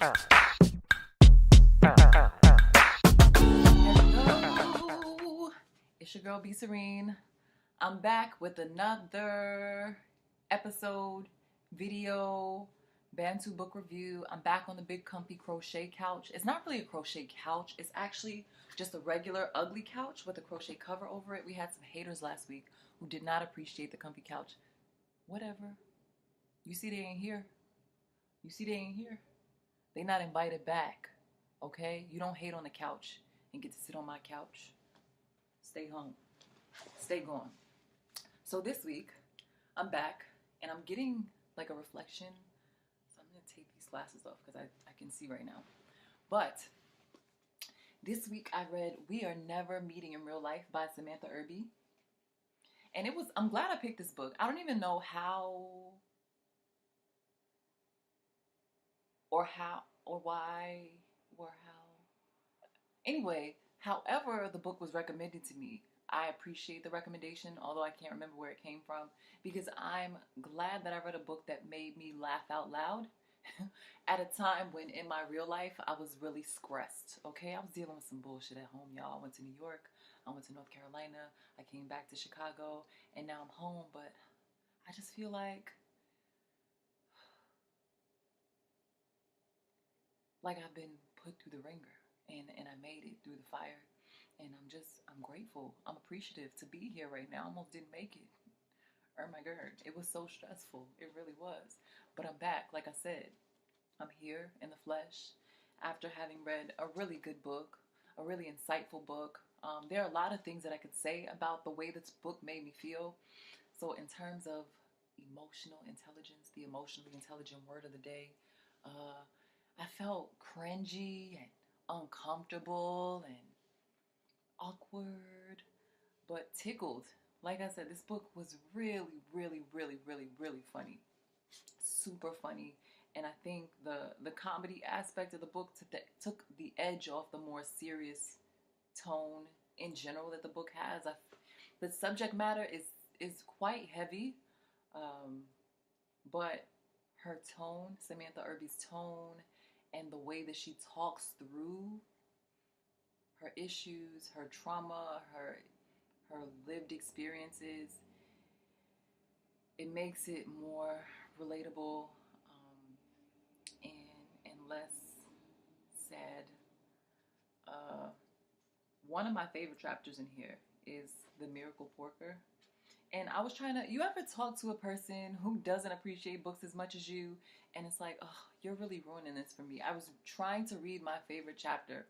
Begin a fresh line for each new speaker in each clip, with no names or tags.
Hello, it's your girl B Serene. I'm back with another episode, video, Bantu book review. I'm back on the big comfy crochet couch. It's not really a crochet couch. It's actually just a regular ugly couch with a crochet cover over it. We had some haters last week who did not appreciate the comfy couch. Whatever. You see they ain't here. You see they ain't here. They not invited back. Okay? You don't hate on the couch and get to sit on my couch. Stay home. Stay gone. So this week, I'm back and I'm getting like a reflection. So I'm going to take these glasses off because I can see right now. But this week I read We Are Never Meeting in Real Life by Samantha Irby. And I'm glad I picked this book. I don't even know how or why or how. Anyway, however the book was recommended to me, I appreciate the recommendation, although I can't remember where it came from, because I'm glad that I read a book that made me laugh out loud at a time when in my real life I was really stressed, okay? I was dealing with some bullshit at home, y'all. I went to New York, I went to North Carolina, I came back to Chicago, and now I'm home, but I just feel like I've been put through the ringer. And I made it through the fire. And I'm grateful. I'm appreciative to be here right now. I almost didn't make it. Oh my God. It was so stressful. It really was. But I'm back. Like I said, I'm here in the flesh after having read a really good book, a really insightful book. There are a lot of things that I could say about the way this book made me feel. So in terms of emotional intelligence, the emotionally intelligent word of the day, I felt cringy and uncomfortable and awkward, but tickled. Like I said, this book was really, really, really, really, really funny. Super funny. And I think the comedy aspect of the book took the edge off the more serious tone in general that the book has. The subject matter is quite heavy, but her tone, Samantha Irby's tone, and the way that she talks through her issues, her trauma, her lived experiences, it makes it more relatable, and less sad. One of my favorite chapters in here is the Miracle Porker. And I was you ever talk to a person who doesn't appreciate books as much as you, and it's like, oh, you're really ruining this for me. I was trying to read my favorite chapter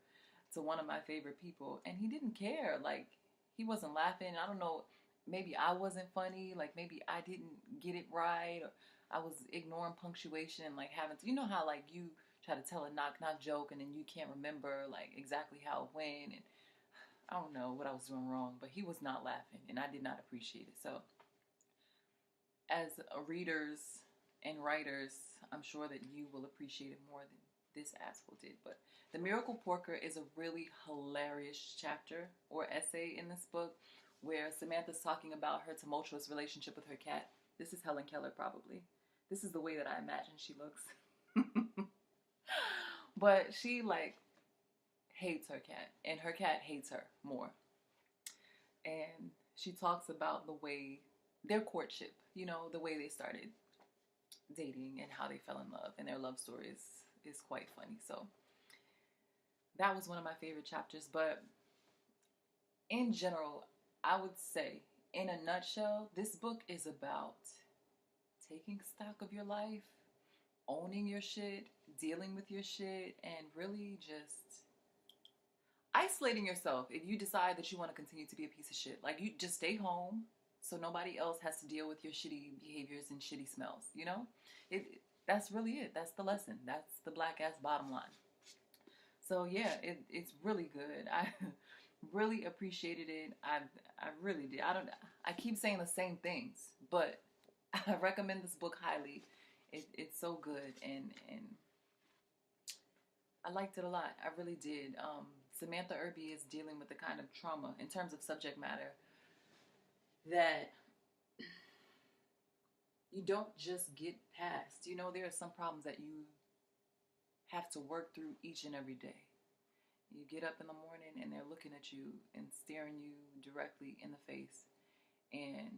to one of my favorite people, and he didn't care. Like, he wasn't laughing. I don't know, maybe I wasn't funny, like maybe I didn't get it right, or I was ignoring punctuation and like having to, you know how like you try to tell a knock joke and then you can't remember like exactly how it went, and I don't know what I was doing wrong, but he was not laughing, and I did not appreciate it. So, as readers and writers, I'm sure that you will appreciate it more than this asshole did. But The Miracle Porker is a really hilarious chapter or essay in this book where Samantha's talking about her tumultuous relationship with her cat. This is Helen Keller, probably. This is the way that I imagine she looks. But she, like, hates her cat, and her cat hates her more. And she talks about the way their courtship, you know, the way they started dating and how they fell in love, and their love story is quite funny. So that was one of my favorite chapters. But in general, I would say, in a nutshell, this book is about taking stock of your life, owning your shit, dealing with your shit, and really just isolating yourself if you decide that you want to continue to be a piece of shit. Like, you just stay home so nobody else has to deal with your shitty behaviors and shitty smells, you know? That's really it. That's the lesson. That's the black ass bottom line. So yeah, it's really good. I really appreciated it. I really did. I keep saying the same things, but I recommend this book highly. It's so good, and I liked it a lot. I really did. Samantha Irby is dealing with the kind of trauma in terms of subject matter that you don't just get past. You know, there are some problems that you have to work through each and every day. You get up in the morning and they're looking at you and staring you directly in the face. And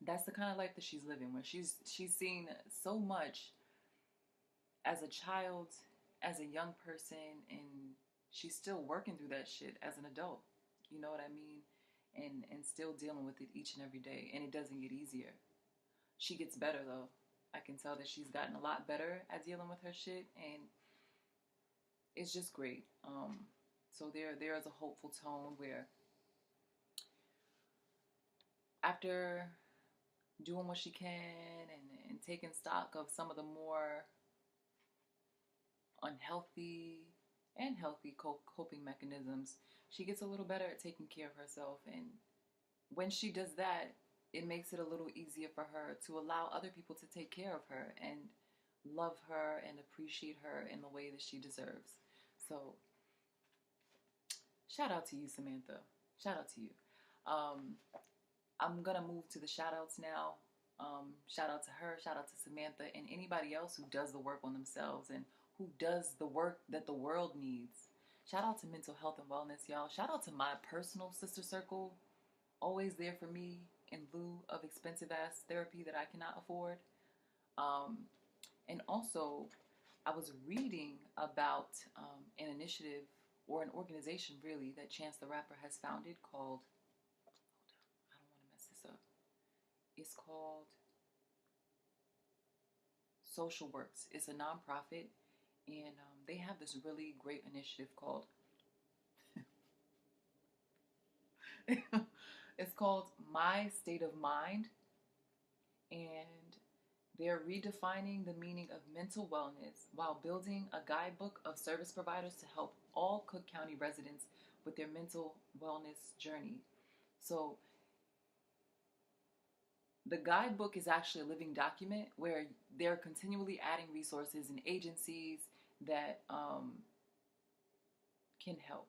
that's the kind of life that she's living, where she's seen so much as a child, as a young person, and she's still working through that shit as an adult. You know what I mean? And still dealing with it each and every day. And it doesn't get easier. She gets better though. I can tell that she's gotten a lot better at dealing with her shit, and it's just great. So there is a hopeful tone where after doing what she can and taking stock of some of the more unhealthy and healthy coping mechanisms, she gets a little better at taking care of herself. And when she does that, it makes it a little easier for her to allow other people to take care of her and love her and appreciate her in the way that she deserves. So, shout out to you, Samantha. Shout out to you. I'm going to move to the shout outs now. Shout out to her, shout out to Samantha, and anybody else who does the work on themselves and who does the work that the world needs. Shout out to mental health and wellness, y'all. Shout out to my personal sister circle, always there for me in lieu of expensive ass therapy that I cannot afford. And also, I was reading about an initiative or an organization really that Chance the Rapper has founded called, I don't want to mess this up. It's called Social Works. It's a nonprofit, and they have this really great initiative called it's called My State of Mind, and they're redefining the meaning of mental wellness while building a guidebook of service providers to help all Cook County residents with their mental wellness journey. So the guidebook is actually a living document where they're continually adding resources and agencies that can help.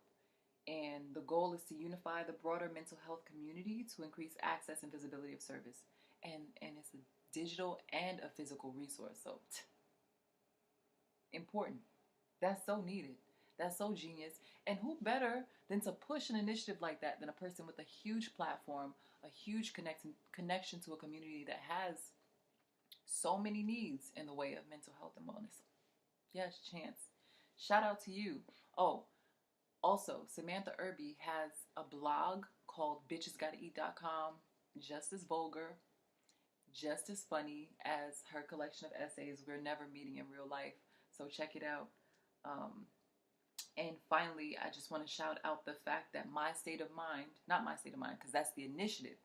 And the goal is to unify the broader mental health community to increase access and visibility of service. And it's a digital and a physical resource. So important. That's so needed. That's so genius. And who better than to push an initiative like that than a person with a huge platform, a huge connection to a community that has so many needs in the way of mental health and wellness. Yes, Chance. Shout out to you. Oh, also, Samantha Irby has a blog called bitchesgottaeat.com, just as vulgar, just as funny as her collection of essays, We're Never Meeting in Real Life. So check it out. And finally, I just want to shout out the fact that My State of Mind, not My State of Mind, because that's the initiative,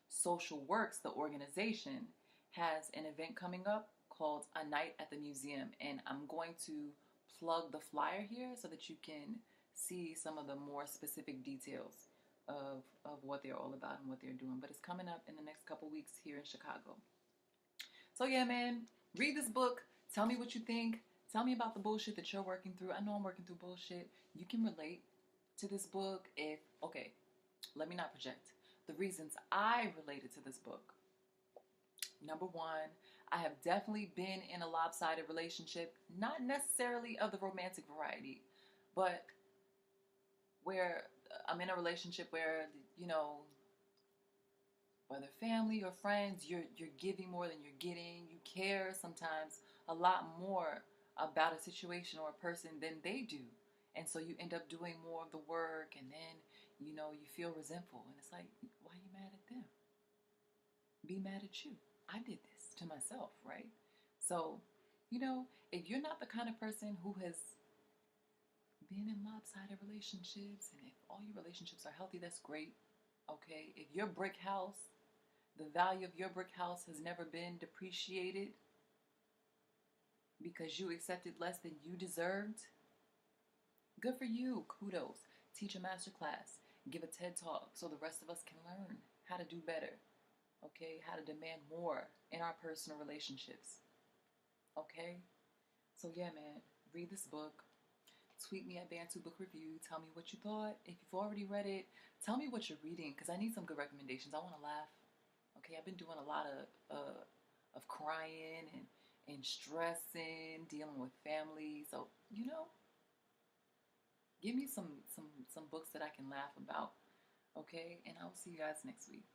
Social Works, the organization, has an event coming up called A Night at the Museum. And I'm going to plug the flyer here so that you can see some of the more specific details of what they're all about and what they're doing. But it's coming up in the next couple weeks here in Chicago. So yeah, man, read this book. Tell me what you think. Tell me about the bullshit that you're working through. I know I'm working through bullshit. You can relate to this book if, okay, let me not project. The reasons I related to this book. Number one, I have definitely been in a lopsided relationship, not necessarily of the romantic variety, but where I'm in a relationship where, you know, whether family or friends, you're giving more than you're getting. You care sometimes a lot more about a situation or a person than they do. And so you end up doing more of the work, and then, you know, you feel resentful. And it's like, why are you mad at them? Be mad at you. I did this to myself, right? So, you know, if you're not the kind of person who has been in lopsided relationships, and if all your relationships are healthy, that's great. Okay, if your brick house, the value of your brick house has never been depreciated because you accepted less than you deserved, good for you. Kudos. Teach a master class. Give a TED talk so the rest of us can learn how to do better. Okay, how to demand more in our personal relationships. Okay, so yeah, man, read this book. Tweet me at Bantu Book Review. Tell me what you thought. If you've already read it, tell me what you're reading, because I need some good recommendations. I want to laugh. Okay, I've been doing a lot of crying and stressing, dealing with family. So, give me some books that I can laugh about. Okay? And I'll see you guys next week.